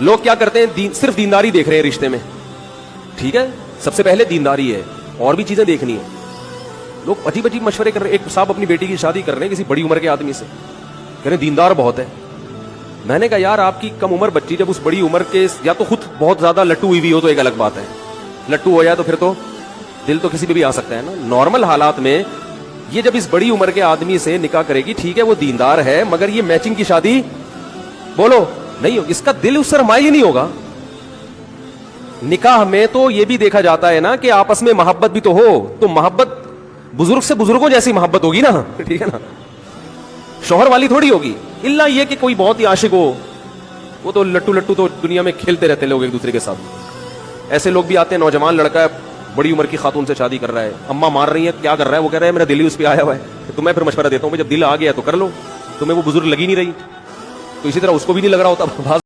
लोग क्या करते हैं, सिर्फ दीनदारी देख रहे हैं रिश्ते में। ठीक है, सबसे पहले दीनदारी है, और भी चीजें देखनी है। लोग अजीब अजीब मशवरे कर रहे हैं। एक साहब अपनी बेटी की शादी कर रहे हैं किसी बड़ी उम्र के आदमी से, कह रहे दीनदार बहुत है। मैंने कहा यार, आपकी कम उम्र बच्ची जब उस बड़ी उम्र के, या तो खुद बहुत ज्यादा लट्टू हुई भी हो तो एक अलग बात है, लट्टू हो जाए तो फिर तो दिल तो किसी पे भी आ सकता है ना। नॉर्मल हालात में ये जब इस बड़ी उम्र के आदमी से निकाह करेगी, ठीक है वो दीनदार है, मगर ये मैचिंग की शादी बोलो नहीं होगी, इसका दिल उससे रमाई नहीं होगा। निकाह में तो ये भी देखा जाता है ना कि आपस में मोहब्बत भी तो हो, तो मोहब्बत बुजुर्ग से बुजुर्गों जैसी मोहब्बत होगी ना, ठीक है ना, शौहर वाली थोड़ी होगी। इल्ला ये कि कोई बहुत ही आशिक हो, वो तो लट्टू लट्टू तो दुनिया में खेलते रहते लोग एक दूसरे के साथ। ऐसे लोग भी आते हैं, नौजवान लड़का है बड़ी उम्र की खातून से शादी कर रहा है, अम्मा मार रही है, क्या कर रहा है, वो कह रहा है मेरा दिल ही उस पर आया हुआ है। तो मैं फिर मशवरा देता हूं, जब दिल आ गया तो कर लो, तुम्हें वो बुजुर्ग लगी नहीं रही तो इसी तरह उसको भी नहीं लग रहा होता।